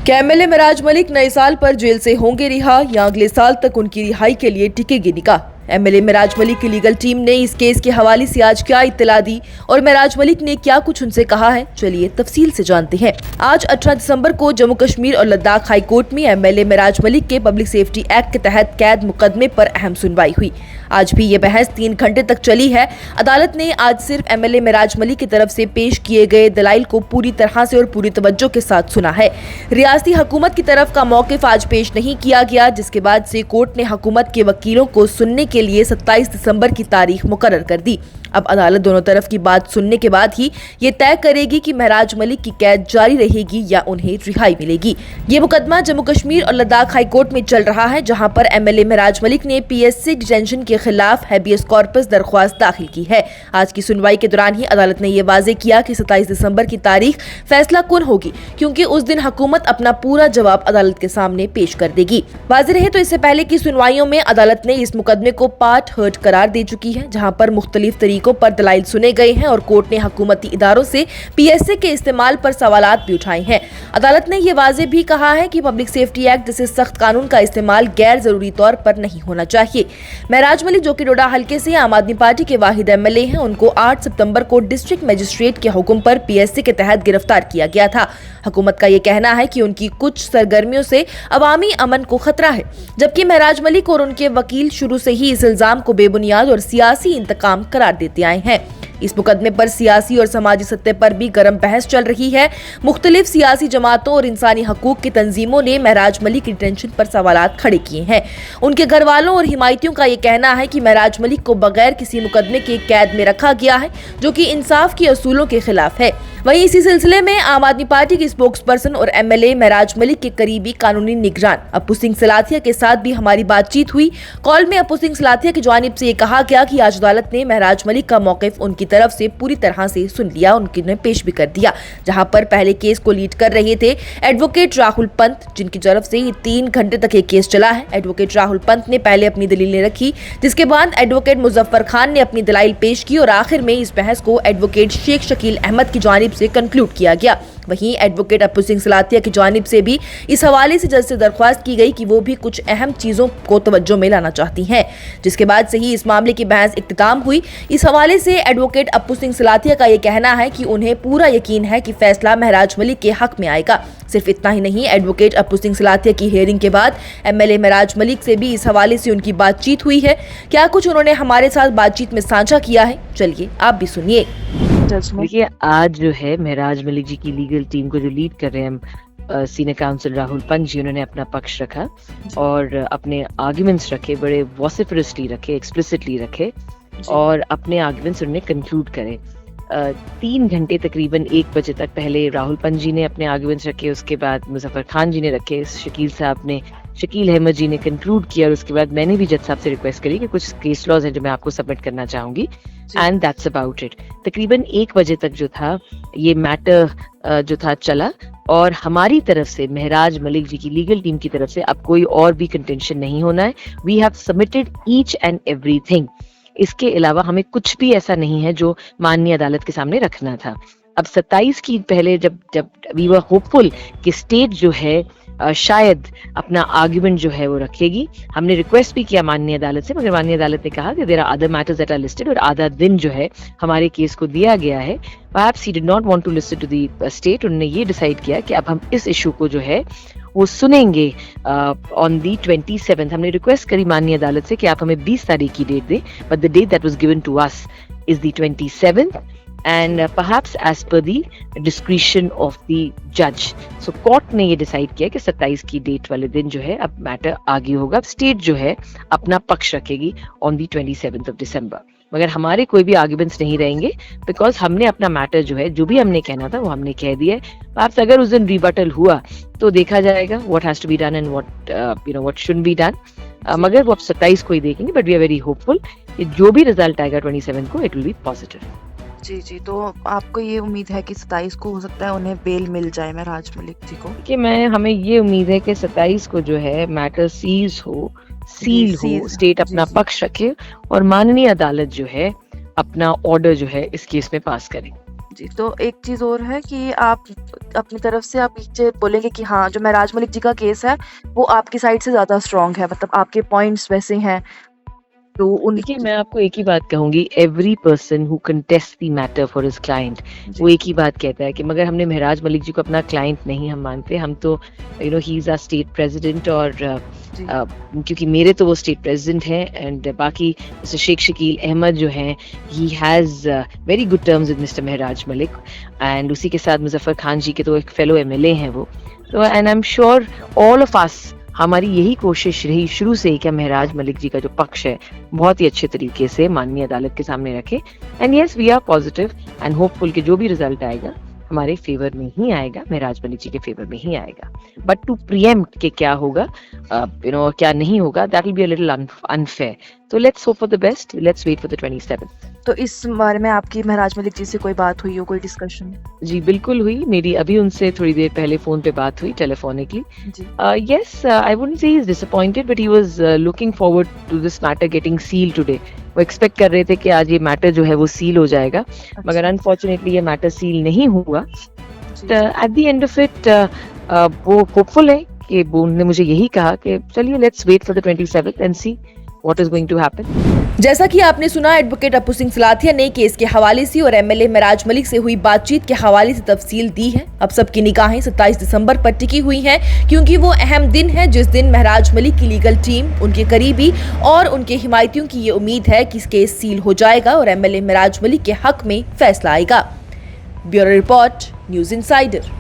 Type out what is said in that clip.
क्या एमएलए महराज मलिक नए साल पर जेल से होंगे रिहा या अगले साल तक उनकी रिहाई के लिए टिकेगी निगाह? एमएलए महराज मलिक की लीगल टीम ने इस केस के हवाले से आज क्या इत्तला दी और महराज मलिक ने क्या कुछ उनसे कहा है, चलिए तफसील से जानते हैं। आज 18 दिसंबर को जम्मू कश्मीर और लद्दाख हाई कोर्ट में एमएलए महराज मलिक के पब्लिक सेफ्टी एक्ट के तहत कैद मुकदमे पर अहम सुनवाई हुई। आज भी ये बहस 3 घंटे तक चली है। अदालत ने आज सिर्फ एमएलए महराज मलिक की तरफ से पेश किए गए दलाइल को पूरी तरह से और पूरी तवज्जो के साथ सुना है। रियासती हुकूमत की तरफ का मौकिफ आज पेश नहीं किया गया, जिसके बाद से कोर्ट ने हुकूमत के वकीलों को सुनने के लिए 27 दिसंबर की तारीख मुकर्रर कर दी। अब अदालत दोनों तरफ की बात सुनने के बाद ही ये तय करेगी कि महराज मलिक की कैद जारी रहेगी या उन्हें रिहाई मिलेगी। ये मुकदमा जम्मू कश्मीर और लद्दाख हाई कोर्ट में चल रहा है, जहां पर एमएलए महराज मलिक ने पीएससी डिटेंशन के खिलाफ हैबियस कॉर्पस दरख्वास्त दाखिल की है। आज की सुनवाई के दौरान ही अदालत ने यह वाजे किया कि 27 दिसंबर की तारीख फैसला कुन होगी, क्योंकि उस दिन हुकूमत अपना पूरा जवाब अदालत के सामने पेश कर देगी। वाज़ेह रहे तो इससे पहले की सुनवाइयों में अदालत ने इस मुकदमे को पार्ट हर्ट करार दे चुकी है, जहां पर मुख्तलिफ तरीकों पर दलाइल सुने गए हैं और कोर्ट ने हुकूमती इदारों से पीएसए के इस्तेमाल पर सवालात भी उठाए हैं। अदालत ने यह वाज़ेह भी कहा है कि पब्लिक सेफ्टी एक्ट जैसे सख्त कानून का इस्तेमाल गैर जरूरी तौर पर नहीं होना चाहिए। महराज मलिक, जो कि डोडा हल्के से आम आदमी पार्टी के वाहिद एमएलए हैं, उनको 8 सितंबर को डिस्ट्रिक्ट मजिस्ट्रेट के हुक्म पर पीएसए के तहत गिरफ्तार किया गया था। हुकूमत का यह कहना है कि उनकी कुछ सरगर्मियों से अवामी अमन को खतरा है, जबकि महराज मलिक और उनके वकील शुरू से ही इस इल्जाम को बेबुनियाद और सियासी इंतकाम करार देते आए हैं। इस मुकदमे पर सियासी और समाजी सतह पर भी गर्म बहस चल रही है। मुख्तलिफ सियासी जमातों और इंसानी हकूक की तंजीमों ने महराज मलिक की डिटेंशन पर सवालात खड़े किए हैं। उनके घर वालों और हिमायतियों का ये कहना है कि महराज मलिक को बगैर किसी मुकदमे के कैद में रखा गया है, जो कि इंसाफ के असूलों के खिलाफ है। वहीं इसी सिलसिले में आम आदमी पार्टी के स्पोक्स पर्सन और एमएलए महराज मलिक के करीबी कानूनी निगरान अप्पू सिंह सलाथिया के साथ भी हमारी बातचीत हुई। कॉल में अप्पू सिंह सलाथिया की जानिब से ये कहा गया कि आज अदालत ने महराज मलिक का मौकिफ उनकी तरफ से पूरी तरह से सुन लिया, उनने पेश भी कर दिया। जहां पर पहले केस को लीड कर रहे थे एडवोकेट राहुल पंत, जिनकी तरफ से ये 3 घंटे तक ये केस चला है। एडवोकेट राहुल पंत ने पहले अपनी दलीलें रखी, जिसके बाद एडवोकेट मुजफ्फर खान ने अपनी दलाइल पेश की और आखिर में इस बहस को एडवोकेट शेख शकील अहमद की जानिब से कंक्लूड किया गया। वहीं एडवोकेट अप्पू सिंह सलाथिया की जानिब से भी इस हवाले से जज से दरख्वास्त की गई कि वो भी कुछ अहम चीजों को तवज्जो में लाना चाहती हैं, जिसके बाद से ही इस मामले की बहस इख्तिताम हुई। इस हवाले से एडवोकेट अप्पू सिंह सलाथिया का ये कहना है कि उन्हें पूरा यकीन है कि फैसला महराज मलिक के हक में आएगा। सिर्फ इतना ही नहीं, एडवोकेट अप्पू सिंह सलाथिया की हियरिंग के बाद एमएलए महराज मलिक से भी इस हवाले से उनकी बातचीत हुई है। क्या कुछ उन्होंने हमारे साथ बातचीत में साझा किया है, चलिए आप भी सुनिए। देखिए, आज जो है महराज मलिक जी की लीगल टीम को जो लीड कर रहे हैं सीनियर काउंसिल राहुल पंत जी, उन्होंने अपना पक्ष रखा और अपने आर्ग्यूमेंट्स रखे, बड़े वॉसिफरसली रखे, एक्सप्लिसिटली रखे और अपने आर्ग्यूमेंट्स उन्होंने कंक्लूड करे। 3 घंटे तकरीबन 1 बजे तक पहले राहुल पंत जी ने अपने आर्ग्यूमेंट्स रखे, उसके बाद मुजफ्फर खान जी ने रखे, शकील अहमद जी ने कंक्लूड किया और उसके बाद मैंने भी जज साहब से रिक्वेस्ट करी कि कुछ केस लॉज हैं जो मैं आपको सबमिट करना चाहूंगी, एंड दैट्स अबाउट इट। तकरीबन 1 बजे तक जो था ये मैटर जो था चला और हमारी तरफ से, महराज मलिक जी की लीगल टीम की तरफ से अब कोई और भी कंटेंशन नहीं होना है। We have submitted each and everything. इसके अलावा हमें कुछ भी ऐसा नहीं है जो माननीय अदालत के सामने रखना था। अब 27 की पहले जब वी वर होपफुल कि स्टेट जो है शायद अपना आर्ग्यूमेंट जो है वो रखेगी, हमने रिक्वेस्ट भी किया माननीय अदालत से, मगर माननीय अदालत ने कहा कि there are other matters that are listed और आधा दिन जो है हमारे केस को दिया गया है। Perhaps he did not want to listen to the state. उन्होंने ये डिसाइड किया कि अब हम इस इशू को जो है वो सुनेंगे ऑन दी 27th। हमने रिक्वेस्ट करी माननीय अदालत से कि आप हमें 20 तारीख की डेट दें, but the date that was given to us is the 27th and perhaps as per the discretion of the judge. So court ने ये डिसाइड किया कि 27 की डेट वाले दिन जो है अब मैटर आगे होगा। अब स्टेट जो है अपना पक्ष रखेगी on the 27th of December, मगर हमारे कोई भी आर्ग्यूमेंट्स नहीं रहेंगे बिकॉज हमने अपना मैटर जो है, जो भी हमने कहना था वो हमने कह दिया है। Perhaps अगर उस दिन रिबटल हुआ तो देखा जाएगा what has to be done and what shouldn't be done. मगर वो अब 27 को ही देखेंगे, but we are very hopeful कि जो भी रिजल्ट आएगा 27 को, इट विल बी पॉजिटिव। जी, तो आपको ये उम्मीद है कि 27 को हो सकता है उन्हें बेल मिल जाए महराज मलिक जी को? कि हमें ये उम्मीद है कि 27 को जो है मैटर सील हो, स्टेट अपना पक्ष रखे और माननीय अदालत जो है अपना ऑर्डर जो है इस केस में पास करे। जी, तो एक चीज़ और है कि आप अपनी तरफ से आप ये बोलेंगे कि हाँ, जो महराज मलिक जी का केस है, वो आपकी साइड से ज़्यादा स्ट्रॉन्ग है, मतलब आपके पॉइंट्स वैसे हैं, तो उन देखिए, मैं आपको एक ही बात कहूँगी, every person who contest the matter for his client, जी, वो एक ही बात कहता है कि मगर हमने महराज मलिक जी को अपना क्लाइंट नहीं हम मानते, हम तो he is our state president और जी, क्योंकि मेरे तो वो स्टेट प्रेसिडेंट हैं एंड बाकी मिस्टर शेख शकील अहमद जो हैं, he has very good terms with mister Maharaj Malik and उसी के साथ मुज़फ़्फ़र खान जी के तो एक फेलो एमएलए हैं वो। तो and I am sure all of us, हमारी यही कोशिश रही शुरू से ही कि महराज मलिक जी का जो पक्ष है बहुत ही अच्छे तरीके से माननीय अदालत के सामने रखे and yes we are positive and hopeful कि जो भी रिजल्ट आएगा हमारे फेवर में ही आएगा, महराज मलिक जी के फेवर में ही आएगा। बट टू प्रिएम्प्ट के क्या होगा क्या नहीं होगा, that will be a little unfair. तो let's hope for the best, let's wait for the 27th। तो इस बारे में आपकी महराज मलिक जी से कोई बात हुई हो, कोई डिस्कशन? जी बिल्कुल हुई, मेरी अभी उनसे थोड़ी देर पहले फोन पे बात हुई टेलीफोनिकली। जी, Yes, I wouldn't say he's disappointed, but he was looking forward to this matter getting sealed today. वो एक्सपेक्ट कर रहे थे कि आज ये मैटर जो है वो सील हो जाएगा, मगर अच्छा, अनफॉर्चुनेटली ये मैटर सील नहीं हुआ। जी, at the end of it वो होपफुल है कि वो उन्होंने मुझे यही कहा कि चलिए let's wait for the 27th and see what is going to happen. जैसा कि आपने सुना, एडवोकेट अपू सिंह सलाथिया ने केस के हवाले से और एमएलए महराज मलिक से हुई बातचीत के हवाले से तफसील दी है। अब सबकी निगाहें 27 दिसंबर पर टिकी हुई हैं, क्योंकि वो अहम दिन है जिस दिन महराज मलिक की लीगल टीम, उनके करीबी और उनके हिमायतियों की ये उम्मीद है कि केस सील हो जाएगा और एमएलए महराज मलिक के हक में फैसला आएगा। Bureau report, news insider.